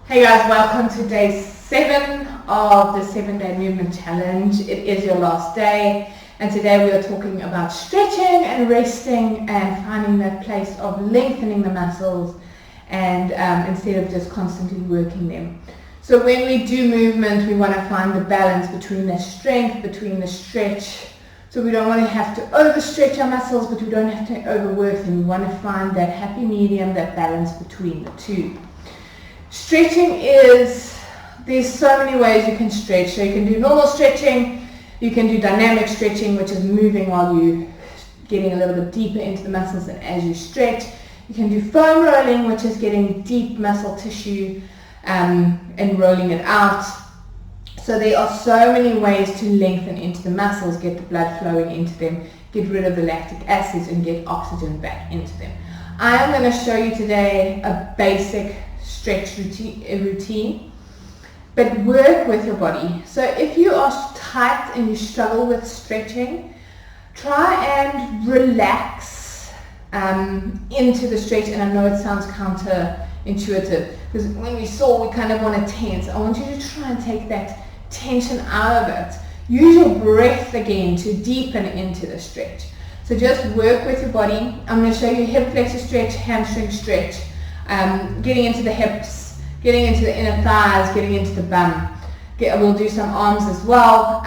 Hey guys, welcome to day 7 of the 7-day movement challenge. It is your last day, and today we are talking about stretching and resting and finding that place of lengthening the muscles and instead of just constantly working them. So when we do movement, we want to find the balance between the strength, between the stretch. So we don't want to have to overstretch our muscles, but we don't have to overwork them. We want to find that happy medium, that balance between the two. Stretching there's so many ways you can stretch. So you can do normal stretching, you can do dynamic stretching, which is moving while you're getting a little bit deeper into the muscles and as you stretch. You can do foam rolling, which is getting deep muscle tissue and rolling it out. So there are so many ways to lengthen into the muscles, get the blood flowing into them, get rid of the lactic acids and get oxygen back into them. I am going to show you today a basic stretch routine, but work with your body. So if you are tight and you struggle with stretching, try and relax into the stretch. And I know it sounds counterintuitive because when we kind of want to tense. I want you to try and take that tension out of it. Use your breath again to deepen into the stretch. So just work with your body. I'm going to show you hip flexor stretch, hamstring stretch, getting into the hips, getting into the inner thighs, getting into the bum. We'll do some arms as well,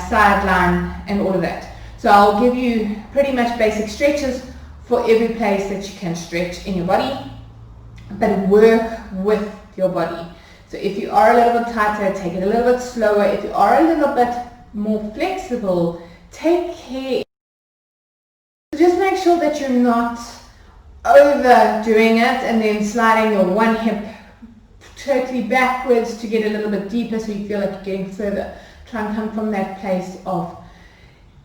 sideline and all of that. So I'll give you pretty much basic stretches for every place that you can stretch in your body, but work with your body. So if you are a little bit tighter, take it a little bit slower. If you are a little bit more flexible, take care. Just make sure that you're not overdoing it and then sliding your one hip totally backwards to get a little bit deeper so you feel like you're getting further. Try and come from that place of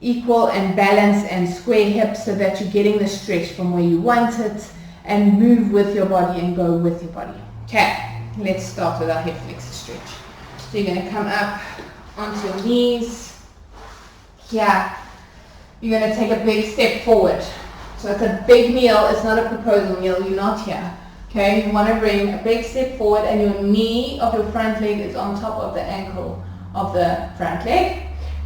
equal and balance and square hips so that you're getting the stretch from where you want it, and move with your body and go with your body. Okay. Let's start with our hip flexor stretch. So you're going to come up onto your knees. Here, you're going to take a big step forward. So it's a big kneel. It's not a proposal kneel. You're not here. Okay, you want to bring a big step forward and your knee of your front leg is on top of the ankle of the front leg.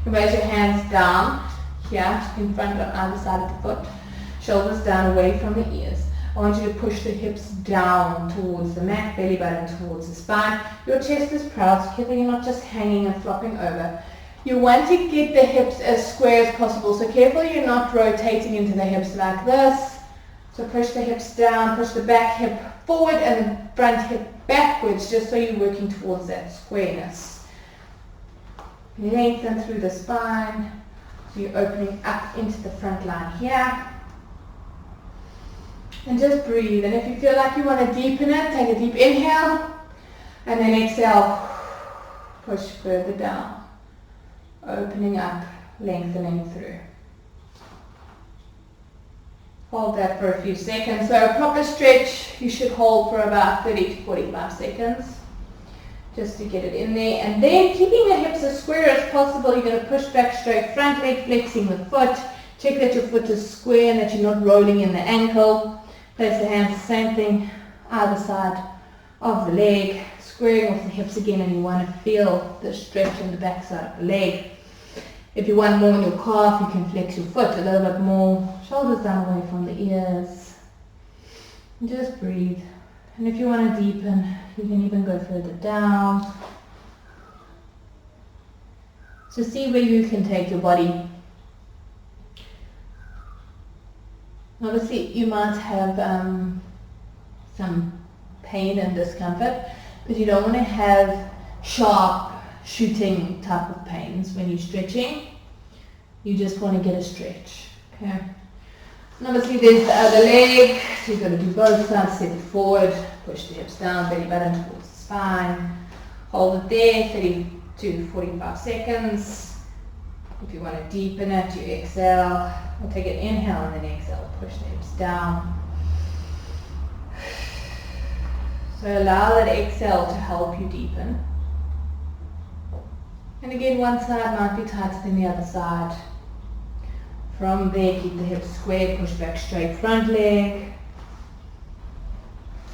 You raise your hands down here in front on either side of the foot. Shoulders down away from the ears. I want you to push the hips down towards the mat, belly button towards the spine. Your chest is proud, so careful you're not just hanging and flopping over. You want to get the hips as square as possible, so careful you're not rotating into the hips like this. So push the hips down, push the back hip forward and the front hip backwards, just so you're working towards that squareness. Lengthen through the spine, so you're opening up into the front line here. And just breathe. And if you feel like you want to deepen it, take a deep inhale and then exhale. Push further down. Opening up, lengthening through. Hold that for a few seconds. So a proper stretch you should hold for about 30 to 45 seconds. Just to get it in there. And then keeping the hips as square as possible, you're going to push back straight, front leg flexing the foot. Check that your foot is square and that you're not rolling in the ankle. Place the hands, same thing, either side of the leg, squaring off the hips again, and you want to feel the stretch in the back side of the leg. If you want more in your calf, you can flex your foot a little bit more, shoulders down away from the ears. And just breathe. And if you want to deepen, you can even go further down. So see where you can take your body. Obviously, you might have some pain and discomfort, but you don't want to have sharp, shooting type of pains when you're stretching. You just want to get a stretch. Okay. And obviously, there's the other leg. So you've got to do both sides. Step it forward, push the hips down, belly button towards the spine. Hold it there, 30 to 45 seconds. If you want to deepen it, you exhale. We'll take an inhale and then exhale. Push the hips down. So allow that exhale to help you deepen. And again, one side might be tighter than the other side. From there, keep the hips square, push back straight front leg.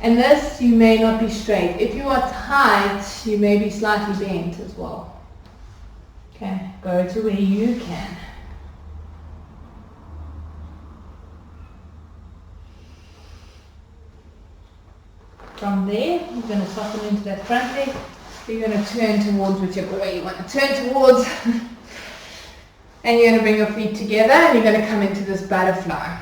And this, you may not be straight. If you are tight, you may be slightly bent as well. Okay, go to where you can. From there, you're going to soften into that front leg. You're going to turn towards whichever way you want to turn towards. And you're going to bring your feet together and you're going to come into this butterfly.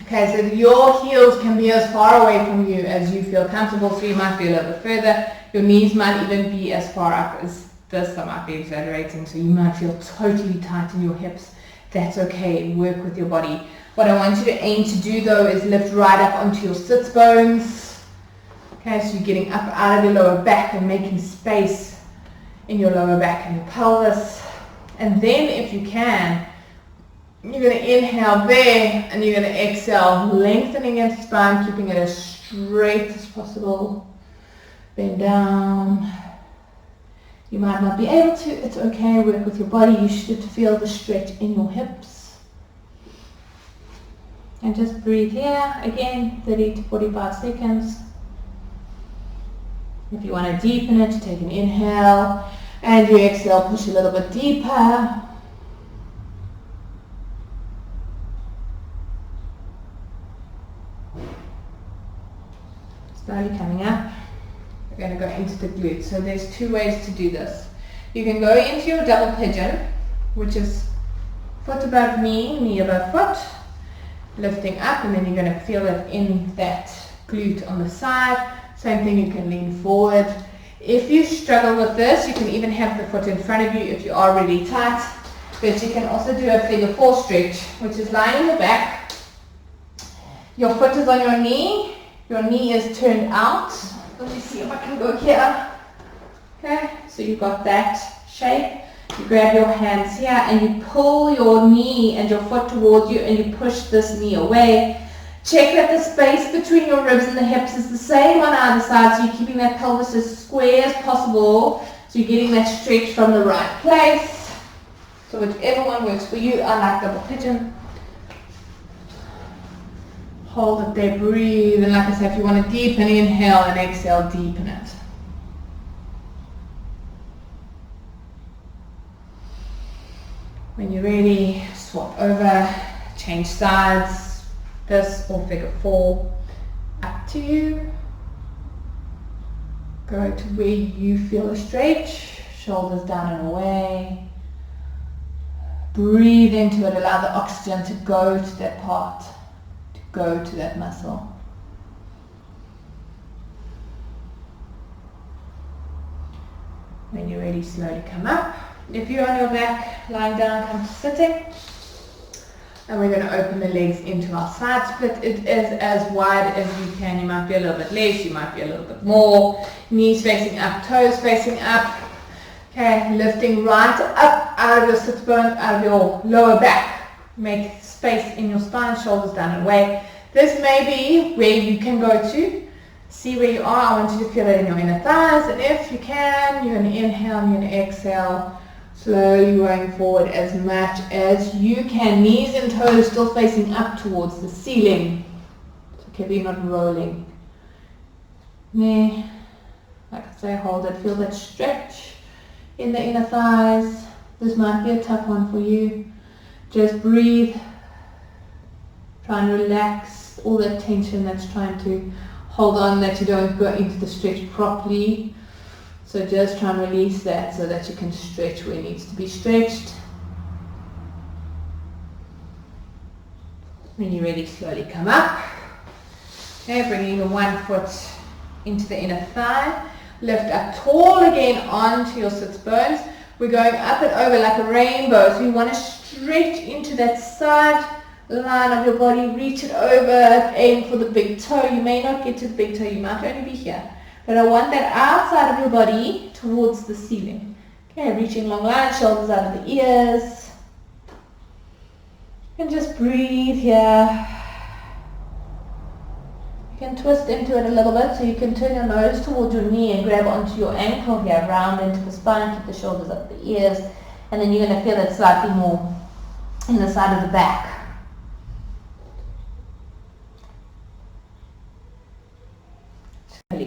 Okay, so your heels can be as far away from you as you feel comfortable, so you might be a little bit further. Your knees might even be as far up as this. I might be exaggerating, so you might feel totally tight in your hips. That's okay, work with your body. What I want you to aim to do though is lift right up onto your sits bones. Okay, so you're getting up out of your lower back and making space in your lower back and your pelvis. And then if you can, you're going to inhale there and you're going to exhale, lengthening your spine, keeping it as straight as possible. Bend down. You might not be able to, it's okay, work with your body. You should feel the stretch in your hips. And just breathe here, again, 30 to 45 seconds. If you want to deepen it, take an inhale and you exhale, push a little bit deeper. Slowly coming up. We're going to go into the glutes. So there's two ways to do this. You can go into your double pigeon, which is foot above knee, knee above foot, lifting up, and then you're going to feel it in that glute on the side. Same thing, you can lean forward. If you struggle with this, you can even have the foot in front of you if you are really tight. But you can also do a figure four stretch, which is lying on your back. Your foot is on your knee is turned out. Let me see if I can go here. Okay, so you've got that shape. You grab your hands here and you pull your knee and your foot towards you and you push this knee away. Check that the space between your ribs and the hips is the same on either side, so you're keeping that pelvis as square as possible, so you're getting that stretch from the right place. So whichever one works for you. I like double pigeon. Hold it there, breathe, and like I said, if you want to deepen, inhale and exhale, deepen it. When you're ready, swap over, change sides. This or figure four, up to you. Go to where you feel a stretch, shoulders down and away. Breathe into it, allow the oxygen to go to that part, to go to that muscle. When you're ready, slowly come up. If you're on your back, lying down, come to sitting. And we're going to open the legs into our side split. It is as wide as you can. You might be a little bit less, you might be a little bit more. Knees facing up, toes facing up. Okay, lifting right up out of your sit bones, out of your lower back. Make space in your spine, shoulders down and away. This may be where you can go to. See where you are. I want you to feel it in your inner thighs. And if you can, you're going to inhale, you're going to exhale. Slowly going forward as much as you can. Knees and toes still facing up towards the ceiling. It's okay if you're not rolling. There. Like I say, hold it. Feel that stretch in the inner thighs. This might be a tough one for you. Just breathe. Try and relax all that tension that's trying to hold on, that you don't go into the stretch properly. So just try and release that so that you can stretch where it needs to be stretched. When you're ready, slowly come up. Okay, bringing your one foot into the inner thigh. Lift up tall again onto your sits bones. We're going up and over like a rainbow. So you want to stretch into that side line of your body. Reach it over. Aim for the big toe. You may not get to the big toe. You might only be here. But I want that outside of your body towards the ceiling. Okay, reaching long lines, shoulders out of the ears. And just breathe here. You can twist into it a little bit, so you can turn your nose towards your knee and grab onto your ankle here, round into the spine, keep the shoulders up the ears. And then you're going to feel it slightly more in the side of the back.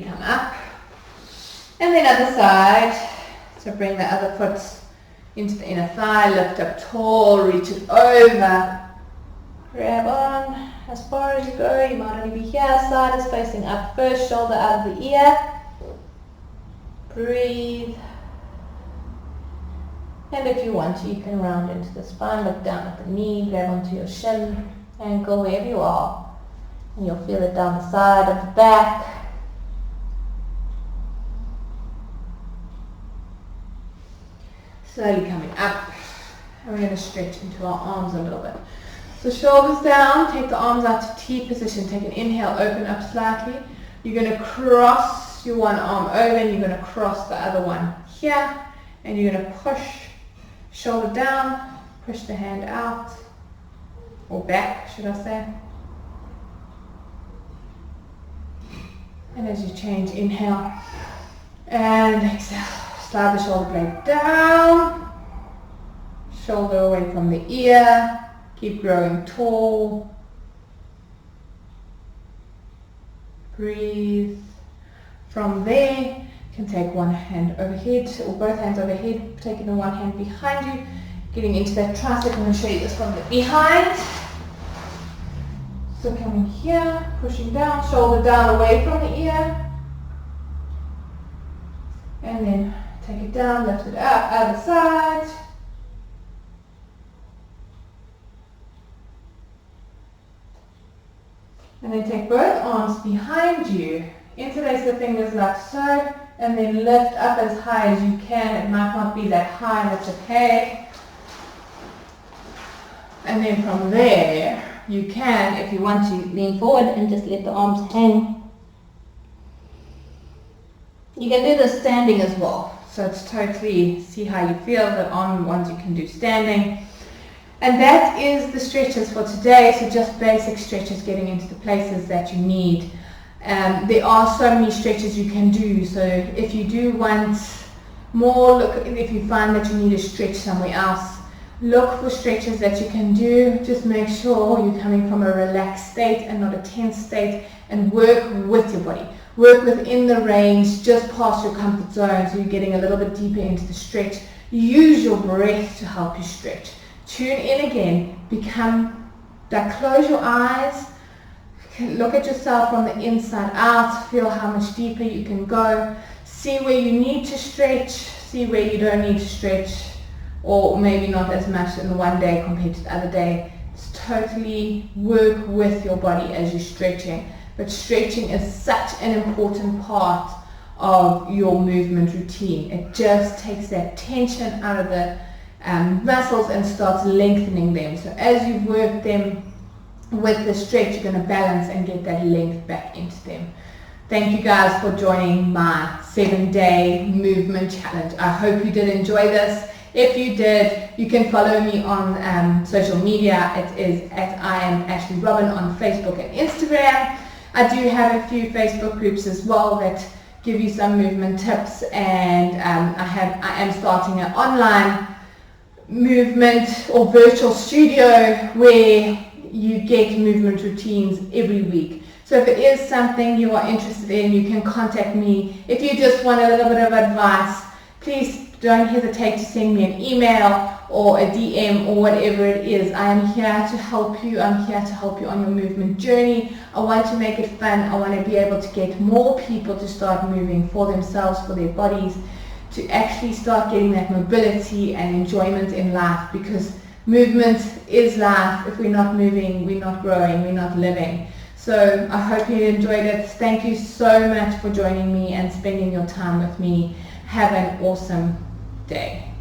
come up. And then other side. So bring the other foot into the inner thigh, lift up tall, reach it over. Grab on as far as you go. You might only be here. Side is facing up first, shoulder out of the ear. Breathe. And if you want to, you can round into the spine, look down at the knee, grab onto your shin, ankle, wherever you are. And you'll feel it down the side of the back. Slowly coming up. And we're going to stretch into our arms a little bit. So shoulders down, take the arms out to T position. Take an inhale, open up slightly. You're going to cross your one arm over and you're going to cross the other one here. And you're going to push shoulder down, push the hand out, or back, should I say. And as you change, inhale and exhale. Slide the shoulder blade down, shoulder away from the ear. Keep growing tall. Breathe. From there, you can take one hand overhead, or both hands overhead, taking the one hand behind you, getting into that tricep. I'm going to show you this from the behind. So coming here, pushing down, shoulder down away from the ear. And then take it down, lift it up, other side. And then take both arms behind you, interlace the fingers like so, and then lift up as high as you can. It might not be that high, that's okay. And then from there, you can, if you want to, lean forward and just let the arms hang. You can do this standing as well. So it's totally, see how you feel. The arm ones you can do standing. And that is the stretches for today. So just basic stretches, getting into the places that you need. There are so many stretches you can do. So if you do want more, if you find that you need to stretch somewhere else, look for stretches that you can do. Just make sure you're coming from a relaxed state and not a tense state, and work with your body. Work within the range, just past your comfort zone, so you're getting a little bit deeper into the stretch. Use your breath to help you stretch. Tune in again. Close your eyes. Look at yourself from the inside out. Feel how much deeper you can go. See where you need to stretch. See where you don't need to stretch. Or maybe not as much in one day compared to the other day. Just totally work with your body as you're stretching. But stretching is such an important part of your movement routine. It just takes that tension out of the muscles and starts lengthening them. So as you work them with the stretch, you're going to balance and get that length back into them. Thank you guys for joining my 7-day movement challenge. I hope you did enjoy this. If you did, you can follow me on social media. It is at I am Ashley Robin on Facebook and Instagram. I do have a few Facebook groups as well that give you some movement tips, and I am starting an online movement or virtual studio where you get movement routines every week. So if it is something you are interested in, you can contact me. If you just want a little bit of advice, please don't hesitate to send me an email or a DM or whatever it is. I am here to help you. I'm here to help you on your movement journey. I want to make it fun. I want to be able to get more people to start moving for themselves, for their bodies, to actually start getting that mobility and enjoyment in life, because movement is life. If we're not moving, we're not growing, we're not living. So I hope you enjoyed it. Thank you so much for joining me and spending your time with me. Have an awesome day.